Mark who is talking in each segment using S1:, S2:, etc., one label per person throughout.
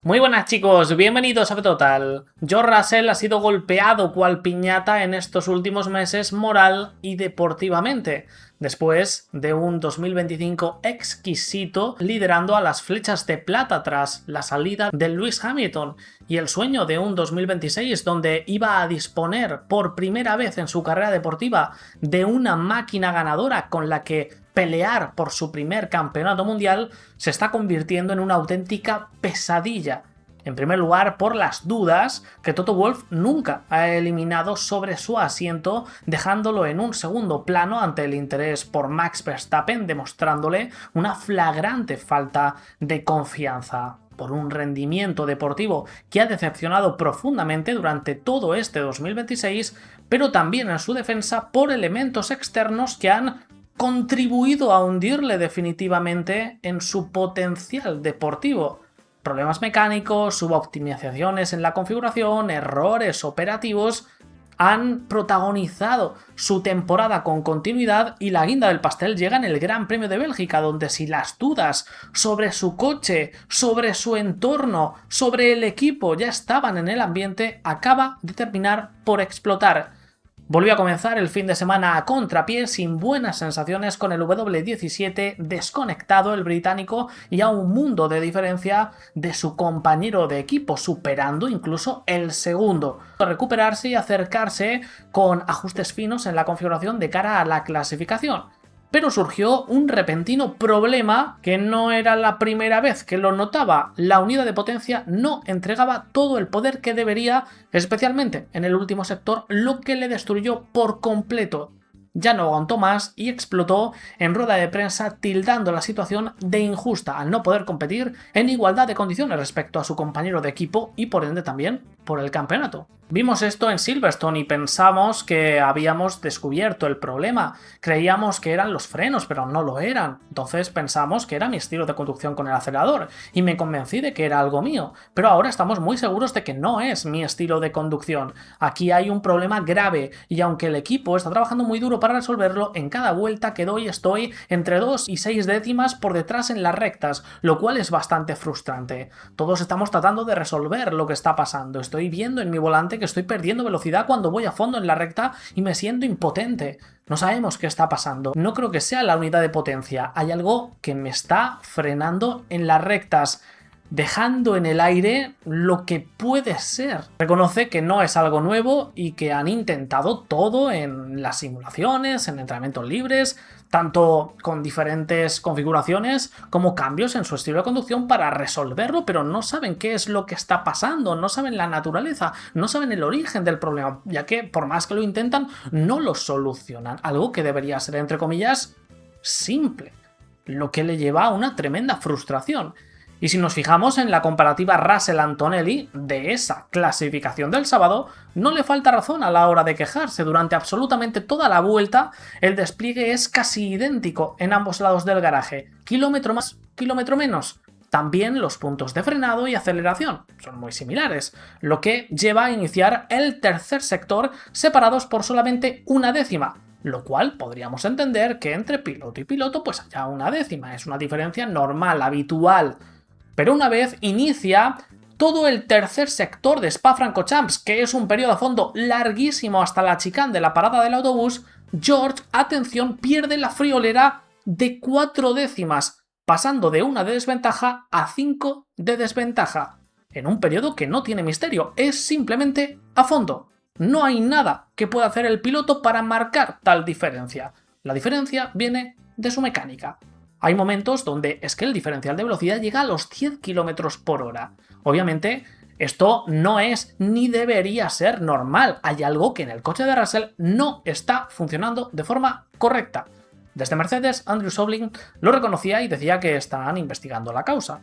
S1: Muy buenas chicos, bienvenidos a Total. George Russell ha sido golpeado cual piñata en estos últimos meses moral y deportivamente, después de un 2025 exquisito liderando a las flechas de plata tras la salida de Lewis Hamilton y el sueño de un 2026 donde iba a disponer por primera vez en su carrera deportiva de una máquina ganadora con la que pelear por su primer campeonato mundial se está convirtiendo en una auténtica pesadilla. En primer lugar, por las dudas que Toto Wolff nunca ha eliminado sobre su asiento, dejándolo en un segundo plano ante el interés por Max Verstappen, demostrándole una flagrante falta de confianza. Por un rendimiento deportivo que ha decepcionado profundamente durante todo este 2026, pero también en su defensa por elementos externos que han contribuido a hundirle definitivamente en su potencial deportivo. Problemas mecánicos, suboptimizaciones en la configuración, errores operativos han protagonizado su temporada con continuidad y la guinda del pastel llega en el Gran Premio de Bélgica, donde si las dudas sobre su coche, sobre su entorno, sobre el equipo ya estaban en el ambiente, acaba de terminar por explotar. Volvió a comenzar el fin de semana a contrapié sin buenas sensaciones con el W17 desconectado el británico y a un mundo de diferencia de su compañero de equipo, superando incluso el segundo. Recuperarse y acercarse con ajustes finos en la configuración de cara a la clasificación. Pero surgió un repentino problema que no era la primera vez que lo notaba. La unidad de potencia no entregaba todo el poder que debería, especialmente en el último sector, lo que le destruyó por completo. Ya no aguantó más y explotó en rueda de prensa tildando la situación de injusta al no poder competir en igualdad de condiciones respecto a su compañero de equipo y por ende también por el campeonato. Vimos esto en Silverstone y pensamos que habíamos descubierto el problema. Creíamos que eran los frenos, pero no lo eran. Entonces pensamos que era mi estilo de conducción con el acelerador y me convencí de que era algo mío. Pero ahora estamos muy seguros de que no es mi estilo de conducción. Aquí hay un problema grave y aunque el equipo está trabajando muy duro para resolverlo, en cada vuelta que doy estoy entre 2 y 6 décimas por detrás en las rectas, lo cual es bastante frustrante. Todos estamos tratando de resolver lo que está pasando. Estoy viendo en mi volante que estoy perdiendo velocidad cuando voy a fondo en la recta y me siento impotente. No sabemos qué está pasando. No creo que sea la unidad de potencia. Hay algo que me está frenando en las rectas, dejando en el aire lo que puede ser. Reconoce que no es algo nuevo y que han intentado todo en las simulaciones, en entrenamientos libres, tanto con diferentes configuraciones como cambios en su estilo de conducción para resolverlo, pero no saben qué es lo que está pasando, no saben la naturaleza, no saben el origen del problema, ya que por más que lo intentan, no lo solucionan. Algo que debería ser, entre comillas, simple, lo que le lleva a una tremenda frustración. Y si nos fijamos en la comparativa Russell-Antonelli de esa clasificación del sábado, no le falta razón a la hora de quejarse. Durante absolutamente toda la vuelta, el despliegue es casi idéntico en ambos lados del garaje. Kilómetro más, kilómetro menos. También los puntos de frenado y aceleración son muy similares, lo que lleva a iniciar el tercer sector separados por solamente una décima. Lo cual podríamos entender que entre piloto y piloto pues haya una décima. Es una diferencia normal, habitual. Pero una vez inicia todo el tercer sector de Spa-Francorchamps, que es un periodo a fondo larguísimo hasta la chicane de la parada del autobús, George, atención, pierde la friolera de 4 décimas, pasando de 1 de desventaja a 5 de desventaja. En un periodo que no tiene misterio, es simplemente a fondo. No hay nada que pueda hacer el piloto para marcar tal diferencia. La diferencia viene de su mecánica. Hay momentos donde es que el diferencial de velocidad llega a los 10 km por hora. Obviamente, esto no es ni debería ser normal. Hay algo que en el coche de Russell no está funcionando de forma correcta. Desde Mercedes, Andrew Sovling lo reconocía y decía que están investigando la causa.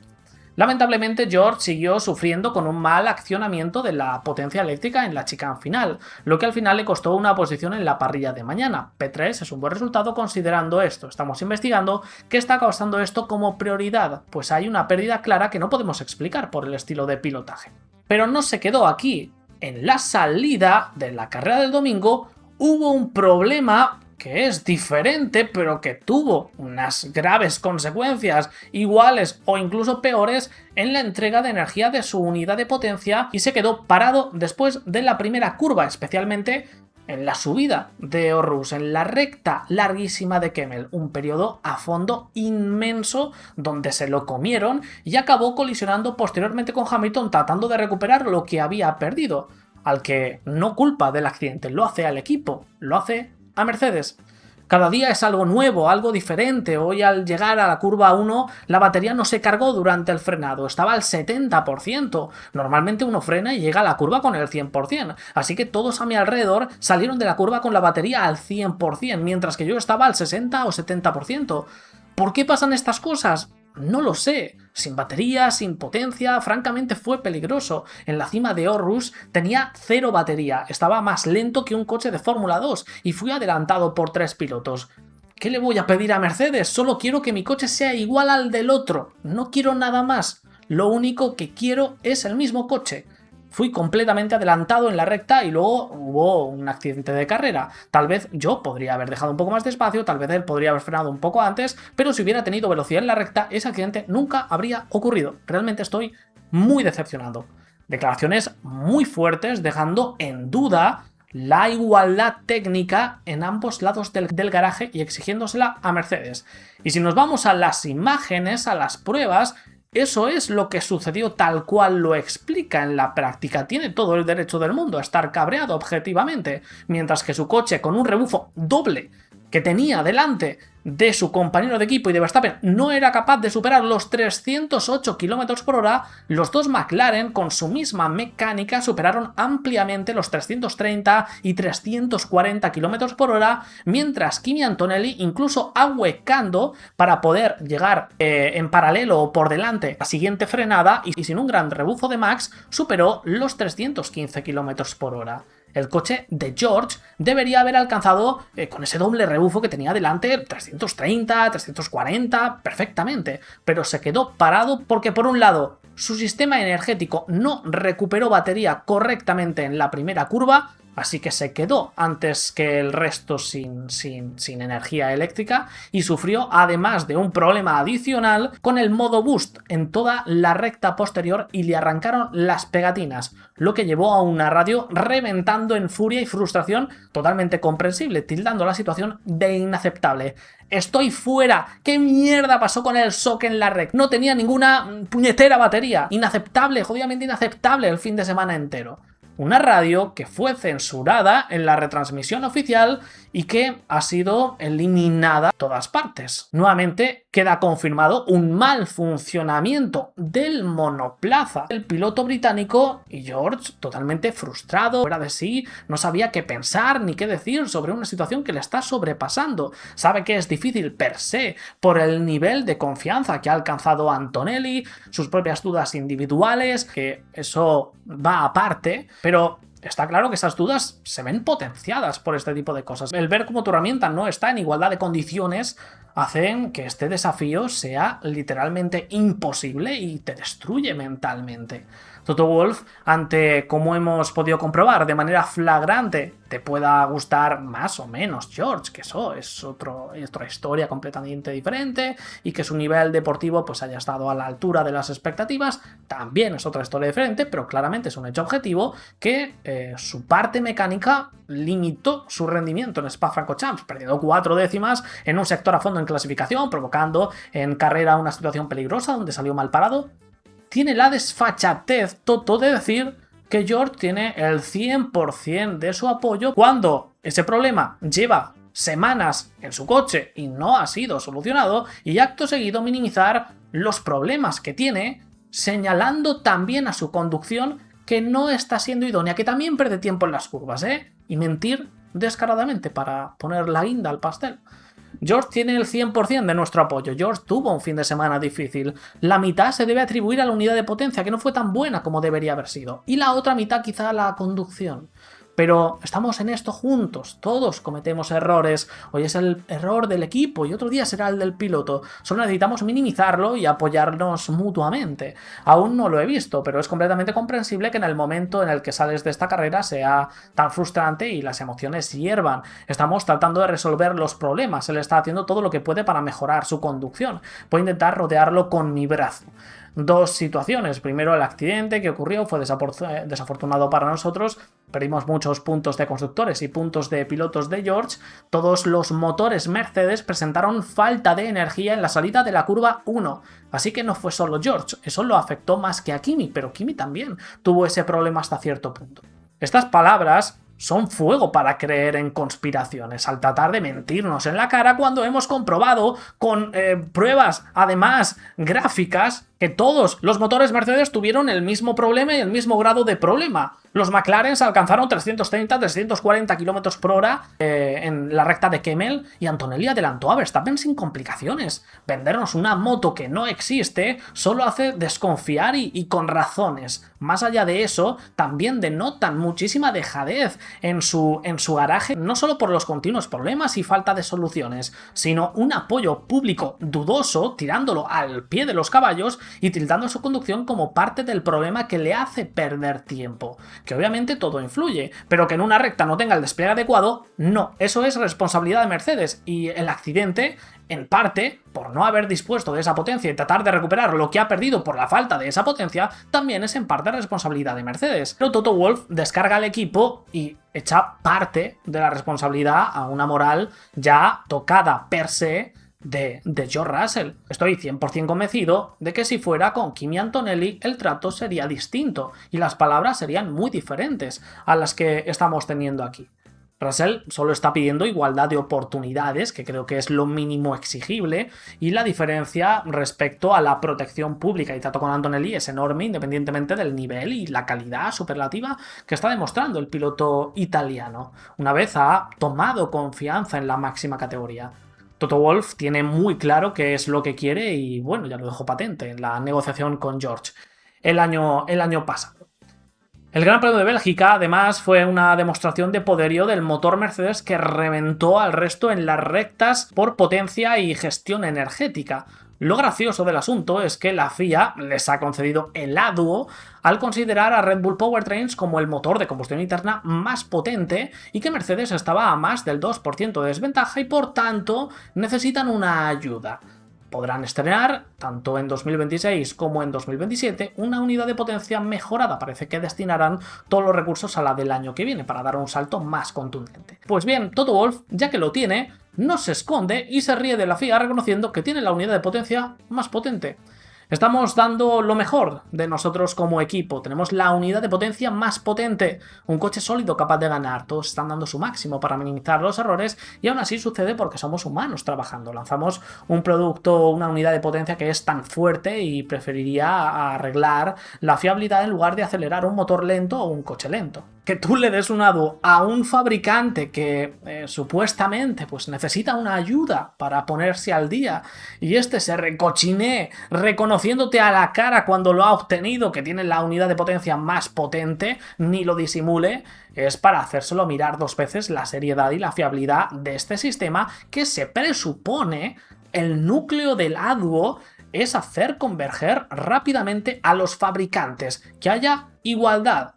S1: Lamentablemente, George siguió sufriendo con un mal accionamiento de la potencia eléctrica en la chicane final, lo que al final le costó una posición en la parrilla de mañana. P3 es un buen resultado considerando esto. Estamos investigando qué está causando esto como prioridad, pues hay una pérdida clara que no podemos explicar por el estilo de pilotaje. Pero no se quedó aquí. En la salida de la carrera del domingo hubo un problema que es diferente, pero que tuvo unas graves consecuencias iguales o incluso peores en la entrega de energía de su unidad de potencia y se quedó parado después de la primera curva, especialmente en la subida de Aarhus, en la recta larguísima de Kemmel, un periodo a fondo inmenso donde se lo comieron y acabó colisionando posteriormente con Hamilton tratando de recuperar lo que había perdido, al que no culpa del accidente, lo hace al equipo, lo hace a Mercedes. Cada día es algo nuevo, algo diferente. Hoy al llegar a la curva 1 la batería no se cargó durante el frenado, estaba al 70%. Normalmente uno frena y llega a la curva con el 100%. Así que todos a mi alrededor salieron de la curva con la batería al 100%, mientras que yo estaba al 60 o 70%. ¿Por qué pasan estas cosas? No lo sé. Sin batería, sin potencia, francamente fue peligroso. En la cima de Aarhus tenía 0 batería, estaba más lento que un coche de Fórmula 2 y fui adelantado por 3 pilotos. ¿Qué le voy a pedir a Mercedes? Solo quiero que mi coche sea igual al del otro. No quiero nada más. Lo único que quiero es el mismo coche. Fui completamente adelantado en la recta y luego hubo un accidente de carrera. Tal vez yo podría haber dejado un poco más despacio, tal vez él podría haber frenado un poco antes, pero si hubiera tenido velocidad en la recta, ese accidente nunca habría ocurrido. Realmente estoy muy decepcionado. Declaraciones muy fuertes, dejando en duda la igualdad técnica en ambos lados del garaje y exigiéndosela a Mercedes. Y si nos vamos a las imágenes, a las pruebas, eso es lo que sucedió tal cual lo explica en la práctica. Tiene todo el derecho del mundo a estar cabreado objetivamente, mientras que su coche con un rebufo doble que tenía delante de su compañero de equipo y de Verstappen no era capaz de superar los 308 km por hora, los dos McLaren con su misma mecánica superaron ampliamente los 330 y 340 km por hora, mientras Kimi Antonelli, incluso ahuecando para poder llegar en paralelo o por delante a la siguiente frenada y sin un gran rebufo de Max, superó los 315 km por hora. El coche de George debería haber alcanzado, con ese doble rebufo que tenía delante, 330, 340, perfectamente, pero se quedó parado porque, por un lado, su sistema energético no recuperó batería correctamente en la primera curva, así que se quedó antes que el resto sin energía eléctrica y sufrió además de un problema adicional con el modo boost en toda la recta posterior y le arrancaron las pegatinas, lo que llevó a una radio reventando en furia y frustración totalmente comprensible, tildando la situación de inaceptable. Estoy fuera. ¿Qué mierda pasó con el shock en la recta? No tenía ninguna puñetera batería. Inaceptable, jodidamente inaceptable el fin de semana entero. Una radio que fue censurada en la retransmisión oficial y que ha sido eliminada de todas partes. Nuevamente queda confirmado un mal funcionamiento del monoplaza del piloto británico y George totalmente frustrado, fuera de sí, no sabía qué pensar ni qué decir sobre una situación que le está sobrepasando. Sabe que es difícil per se por el nivel de confianza que ha alcanzado Antonelli, sus propias dudas individuales, que eso va aparte, pero está claro que esas dudas se ven potenciadas por este tipo de cosas. El ver cómo tu herramienta no está en igualdad de condiciones hacen que este desafío sea literalmente imposible y te destruye mentalmente. Toto Wolff, ante, como hemos podido comprobar de manera flagrante, te pueda gustar más o menos George, que eso es otra historia completamente diferente, y que su nivel deportivo pues haya estado a la altura de las expectativas, también es otra historia diferente, pero claramente es un hecho objetivo que su parte mecánica limitó su rendimiento en Spa-Francorchamps, perdiendo 4 décimas en un sector a fondo en clasificación, provocando en carrera una situación peligrosa donde salió mal parado. Tiene la desfachatez Toto de decir que George tiene el 100% de su apoyo cuando ese problema lleva semanas en su coche y no ha sido solucionado, y acto seguido minimizar los problemas que tiene, señalando también a su conducción que no está siendo idónea, que también pierde tiempo en las curvas, y mentir descaradamente para poner la guinda al pastel. George tiene el 100% de nuestro apoyo. George tuvo un fin de semana difícil. La mitad se debe atribuir a la unidad de potencia, que no fue tan buena como debería haber sido. Y la otra mitad quizá a la conducción. pero estamos en esto juntos, todos cometemos errores, hoy es el error del equipo y otro día será el del piloto, solo necesitamos minimizarlo y apoyarnos mutuamente. Aún no lo he visto, pero es completamente comprensible que en el momento en el que sales de esta carrera sea tan frustrante y las emociones hiervan. Estamos tratando de resolver los problemas, él está haciendo todo lo que puede para mejorar su conducción. Voy a intentar rodearlo con mi brazo. Dos situaciones. Primero, el accidente que ocurrió fue desafortunado para nosotros. Perdimos muchos puntos de constructores y puntos de pilotos de George. Todos los motores Mercedes presentaron falta de energía en la salida de la curva 1. Así que no fue solo George, eso lo afectó más que a Kimi, pero Kimi también tuvo ese problema hasta cierto punto. Estas palabras son fuego para creer en conspiraciones, al tratar de mentirnos en la cara cuando hemos comprobado con pruebas, además gráficas, que todos los motores Mercedes tuvieron el mismo problema y el mismo grado de problema. Los McLaren alcanzaron 330-340 km por hora en la recta de Kemmel y Antonelli adelantó a Verstappen sin complicaciones. Vendernos una moto que no existe solo hace desconfiar y con razones. Más allá de eso, también denotan muchísima dejadez en su garaje, no solo por los continuos problemas y falta de soluciones, sino un apoyo público dudoso, tirándolo al pie de los caballos y tildando su conducción como parte del problema que le hace perder tiempo. Que obviamente todo influye, pero que en una recta no tenga el despliegue adecuado, no. Eso es responsabilidad de Mercedes y el accidente, en parte, por no haber dispuesto de esa potencia y tratar de recuperar lo que ha perdido por la falta de esa potencia, también es en parte responsabilidad de Mercedes. Pero Toto Wolff descarga al equipo y echa parte de la responsabilidad a una moral ya tocada per se de George Russell. Estoy 100% convencido de que si fuera con Kimi Antonelli el trato sería distinto y las palabras serían muy diferentes a las que estamos teniendo aquí. Russell solo está pidiendo igualdad de oportunidades, que creo que es lo mínimo exigible, y la diferencia respecto a la protección pública y trato con Antonelli es enorme independientemente del nivel y la calidad superlativa que está demostrando el piloto italiano, una vez ha tomado confianza en la máxima categoría. Toto Wolff tiene muy claro qué es lo que quiere y bueno, ya lo dejó patente en la negociación con George el año pasado. El Gran Premio de Bélgica, además, fue una demostración de poderío del motor Mercedes que reventó al resto en las rectas por potencia y gestión energética. Lo gracioso del asunto es que la FIA les ha concedido el ADUO al considerar a Red Bull Powertrains como el motor de combustión interna más potente y que Mercedes estaba a más del 2% de desventaja y por tanto necesitan una ayuda. Podrán estrenar, tanto en 2026 como en 2027, una unidad de potencia mejorada. Parece que destinarán todos los recursos a la del año que viene para dar un salto más contundente. Pues bien, Toto Wolff, ya que lo tiene, no se esconde y se ríe de la FIA reconociendo que tiene la unidad de potencia más potente. Estamos dando lo mejor de nosotros como equipo, tenemos la unidad de potencia más potente, un coche sólido capaz de ganar, todos están dando su máximo para minimizar los errores y aún así sucede porque somos humanos trabajando, lanzamos un producto, una unidad de potencia que es tan fuerte y preferiría arreglar la fiabilidad en lugar de acelerar un motor lento o un coche lento. Que tú le des un ADUO a un fabricante que supuestamente pues necesita una ayuda para ponerse al día y este se recochinee reconociéndote a la cara cuando lo ha obtenido, que tiene la unidad de potencia más potente, ni lo disimule, es para hacérselo mirar dos veces la seriedad y la fiabilidad de este sistema que se presupone el núcleo del ADUO es hacer converger rápidamente a los fabricantes, que haya igualdad.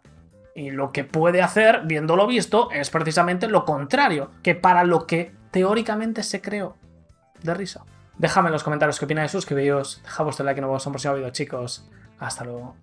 S1: Y lo que puede hacer, viéndolo visto, es precisamente lo contrario, que para lo que teóricamente se creó. De risa. Déjame en los comentarios qué opináis, suscribíos, dejad vuestro like y nos vemos en un próximo vídeo, chicos. Hasta luego.